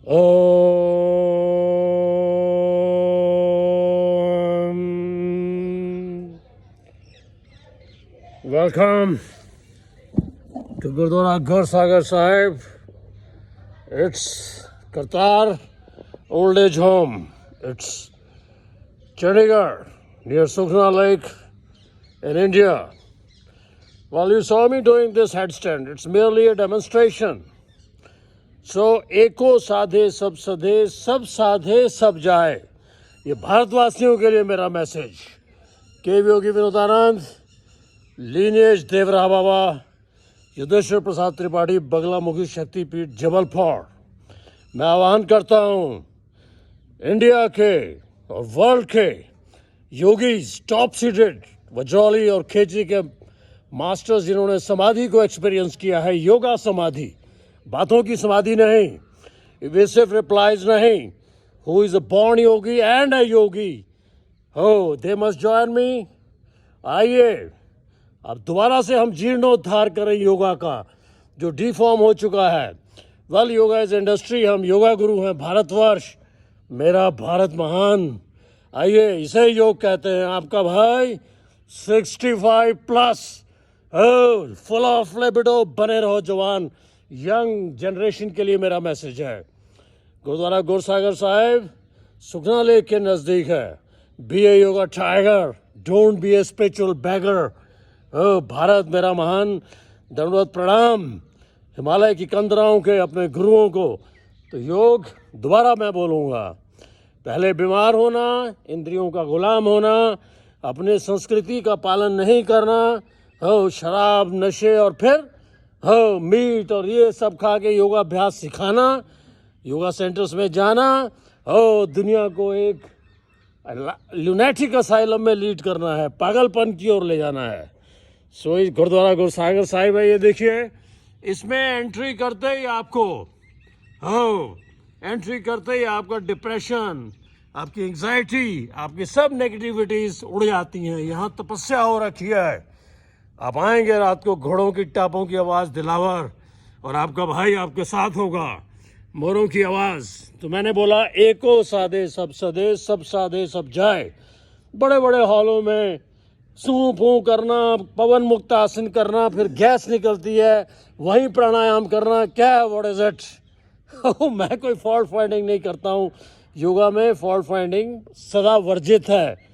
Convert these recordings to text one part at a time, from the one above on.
Welcome to Gurdwara Ghar Sagar Sahib. It's Kartar Old Age Home. It's Chandigarh near Sukhna Lake in India. Well, you saw me doing this headstand. It's merely a demonstration. So, एको साधे सब साधे सब जाए. ये भारतवासियों के लिए मेरा मैसेज. के योगी विनोदानंद, लीनियज देवरा बाबा, युद्धेश्वर प्रसाद त्रिपाठी, बगलामुखी शक्तिपीठ जबलपुर. मैं आह्वान करता हूँ इंडिया के और वर्ल्ड के योगीज, टॉप सीटेड वजौली और खेची के मास्टर्स जिन्होंने समाधि को एक्सपीरियंस किया है, योगा समाधि, बातों की समाधि नहीं, इवेसिव रिप्लाइज नहीं, who is a born yogi and a yogi, हो दे मस्ट जॉइन मी. आइए अब दोबारा से हम जीर्णोद्धार करें योगा का जो डिफॉर्म हो चुका है. वेल, योगा इज इंडस्ट्री, हम योगा गुरु हैं. भारतवर्ष मेरा भारत महान. आइए, इसे योग कहते हैं. आपका भाई 65 प्लस, फुल ऑफ लिबिडो, बने रहो जवान. यंग जनरेशन के लिए मेरा मैसेज है. गुरुद्वारा गुरसागर साहिब सुखना लेक के नज़दीक है. Be a yoga tiger, don't be a spiritual beggar. Bharat मेरा महान. दंडवत प्रणाम हिमालय की कंदराओं के अपने गुरुओं को. तो योग दोबारा मैं बोलूँगा, पहले बीमार होना, इंद्रियों का गुलाम होना, अपने संस्कृति का पालन नहीं करना, शराब, नशे और फिर मीट और ये सब खा के योगाभ्यास सिखाना, योगा सेंटर्स में जाना, दुनिया को एक लुनेटिक असाइलम में लीड करना है, पागलपन की ओर ले जाना है. सो इस गुरुद्वारा गुरसागर साहिब है, ये देखिए. इसमें एंट्री करते ही आपको आपका डिप्रेशन, आपकी एंग्जाइटी, आपकी सब नेगेटिविटीज उड़ जाती हैं. यहाँ तपस्या हो रखी है. आप आएंगे रात को, घोड़ों की टापों की आवाज़ दिलावर, और आपका भाई आपके साथ होगा, मोरों की आवाज़. तो मैंने बोला एको साधे सब सदे, सब साधे सब जाए. बड़े बड़े हॉलों में सूं फूं करना, पवन मुक्त आसन करना, फिर गैस निकलती है, वहीं प्राणायाम करना, क्या व्हाट इज इट. मैं कोई फॉल्ट फाइंडिंग नहीं करता हूँ. योगा में फॉल्ट फाइंडिंग सदा वर्जित है.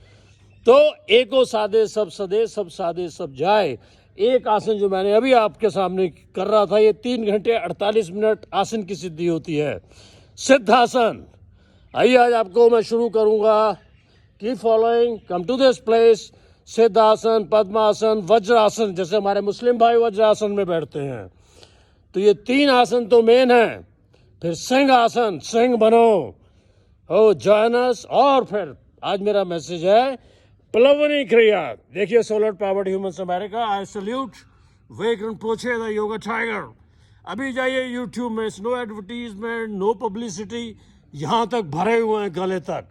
तो एको साधे सब सदे, सब साधे सब जाए. एक आसन जो मैंने अभी आपके सामने कर रहा था, ये 3 घंटे 48 मिनट आसन की सिद्धि होती है, सिद्धासन. आइए आज आपको मैं शुरू करूंगा. Keep following, come to this place. Siddhasana, padmasana, vajrasana, जैसे हमारे मुस्लिम भाई वज्रासन में बैठते हैं. तो ये 3 आसन तो मेन है. फिर सिंह आसन, सिंह बनो, जॉइन अस. और फिर आज मेरा मैसेज है प्लवनी क्रिया. देखिए, solar powered humans America, I salute vegan पोछे द योगा टाइगर. अभी जाइए यूट्यूब में, नो एडवर्टीजमेंट, नो पब्लिसिटी, यहाँ तक भरे हुए हैं गले तक.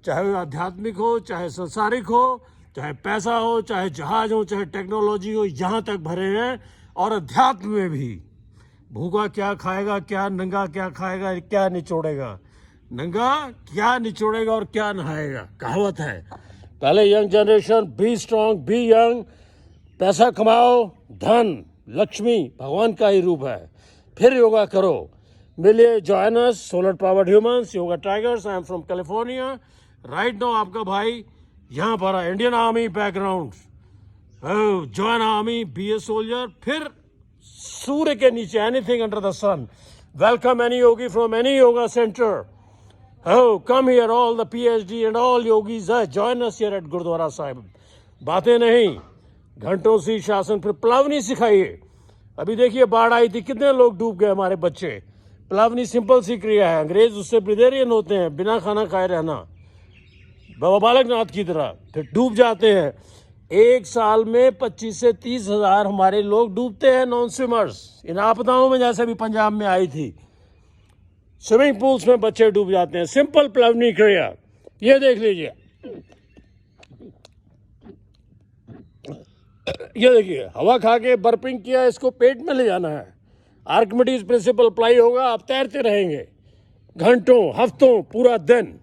चाहे आध्यात्मिक हो, चाहे संसारिक हो, चाहे पैसा हो, चाहे जहाज हो, चाहे टेक्नोलॉजी हो, यहाँ तक भरे हैं. और अध्यात्म में भी, भूखा क्या खाएगा, क्या नंगा क्या खाएगा, क्या निचोड़ेगा, नंगा क्या निचोड़ेगा और क्या नहाएगा, कहावत है. पहले young generation, B strong, be young, पैसा कमाओ, धन, लक्ष्मी भगवान का ही रूप है. फिर योगा करो. मिलिए, join us, solar powered humans, yoga tigers. I am from California. Right now आपका भाई यहाँ पर है, Indian army background, join army, be a soldier. फिर सूर्य के नीचे, anything under the sun. Welcome any yogi from any yoga centre. come here, all the PhD and all yogis, join us here at Gurudwara Sahib. बातें नहीं, घंटों सी शासन. फिर प्लावनी सिखाइए. अभी देखिए, बाढ़ आई थी, कितने लोग डूब गए हमारे बच्चे. प्लावनी सिंपल सी क्रिया है. अंग्रेज उससे ब्रिदेरियन होते हैं, बिना खाना खाए रहना, बाबा बालकनाथ की तरह, फिर डूब जाते हैं. एक साल में 25 से 30 हजार हमारे लोग डूबते हैं, नॉन स्विमर्स. इन आपदाओं में, जैसे भी पंजाब में आई थी, स्विमिंग पूल्स में बच्चे डूब जाते हैं. सिंपल प्लवनी क्रिया, ये देख लीजिए. ये देखिए, हवा खा के बर्पिंग किया, इसको पेट में ले जाना है. आर्किमिडीज प्रिंसिपल अप्लाई होगा, आप तैरते रहेंगे. घंटों हफ्तों पूरा दिन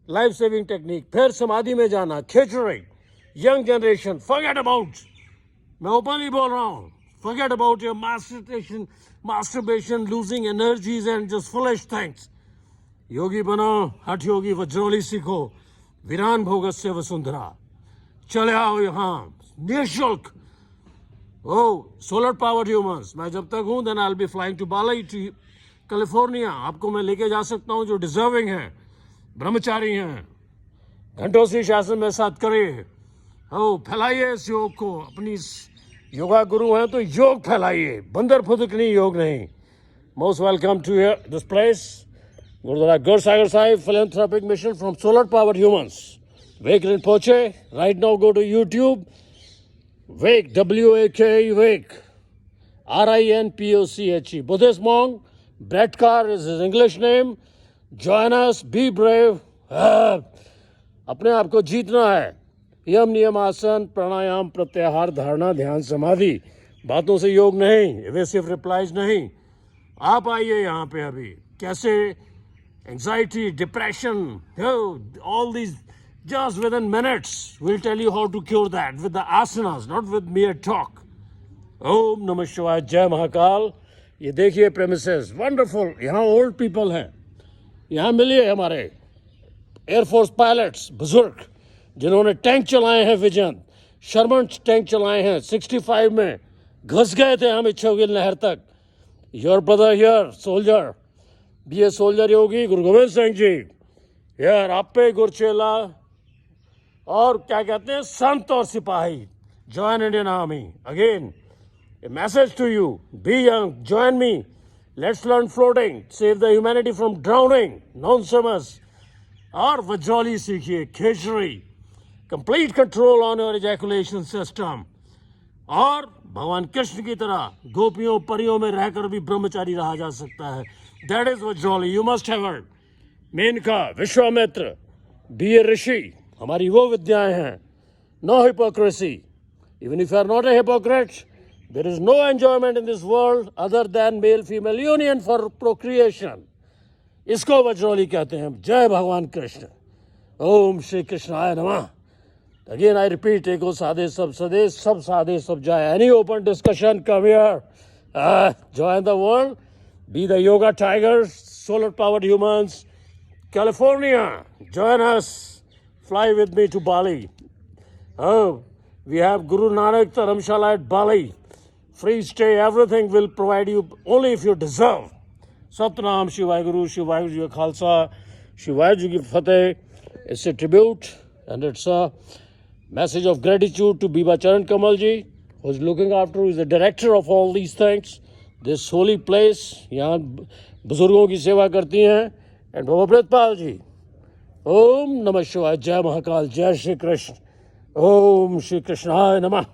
लाइफ सेविंग टेक्निक, फिर समाधि में जाना, khichdi, young generation, forget about, मैं ओपनली बोल रहा हूँ, forget about your masturbation, losing energies and just foolish things. Yogi बनो, हठ योगी वज्रोली सीखो, वीरान भोगत से वसुंधरा, चले आओ यहाँ निःशुल्क। ओ सोलर पावर ह्यूमंस, मैं जब तक हूँ then I will be flying to Bali to California. आपको मैं लेके जा सकता हूँ जो डिजर्विंग हैं, ब्रह्मचारी हैं, घंटों से शासन में साथ करिए। ओ फैलाइए इस योग को, अपनी योगा गुरु हैं तो योग फैलाइए, बंदर फुदकनी योग नहीं। Most welcome to this place, Gurudwara Gursagar Sahib philanthropic mission from solar powered humans. Wake Rinpoche, right now go to YouTube, Wake, W-A-K, Wake, R-I-N-P-O-C-H-E. Buddhist monk, Brett Carr is his English name. Join us, be brave. अपने आप को जीतना है। यम नियम आसन प्राणायाम प्रत्याहार धारणा ध्यान समाधि, बातों से योग नहीं, वे सिर्फ रिप्लाईज नहीं। आप आइए यहाँ पे अभी, कैसे anxiety, depression, all these just within minutes we'll tell you how to cure that with the asanas, not with mere talk. ओम नमः शिवाय, जय महाकाल। ये देखिए प्रेमिसेस, वंडरफुल। यहाँ ओल्ड पीपल हैं, यहाँ मिलिए हमारे एयरफोर्स पायलट्स बुजुर्ग जिन्होंने टैंक चलाए हैं, विजन शर्मन टैंक चलाए हैं। 65 में घुस गए थे हम इच्छोगिल नहर तक। Your brother here, soldier, be a soldier yogi Guru Gobind Singh ji यार, आप पे गुरचेला और क्या कहते हैं संत और सिपाही। Join Indian army again, a message to you, be young, join me, let's learn floating, save the humanity from drowning, non-swimmers। और वज्रोली सीखिए, खिचड़ी, complete control on your ejaculation system। और भगवान कृष्ण की तरह गोपियों परियों में रहकर भी ब्रह्मचारी रहा जा सकता है। That is Vajroli, you must have heard। Maneka, Vishwamitra, be a ऋषि, हमारी वो विद्याएं हैं। No hypocrisy, even if you are not a hypocrite, there is no enjoyment in this world other than male-female union for procreation। इसको वज्रोली कहते हैं। जय भगवान कृष्ण, ओम श्री कृष्णाय नमः। Again I repeat, एको साधे सब सदे, सब साधे सब जाए। Any open discussion, come here, join the world, be the yoga tigers, solar powered humans, California, join us, fly with me to Bali। Oh, we have Guru Nanak Dharamshala at Bali, free stay, everything will provide you only if you deserve। Satnam शिवाय गुरु, शिवाय जी का खालसा, शिवाय जी की फतेह। It's a tribute and it's a message of gratitude to Biba Charan Kamal ji, who is looking after, who is the director of all these things, this holy place। यहाँ बुजुर्गों की सेवा करती हैं। एंड बाबा प्रेतपाल जी, ओम नमः शिवाय, जय महाकाल, जय श्री कृष्ण, ओम श्री कृष्णाय नमः।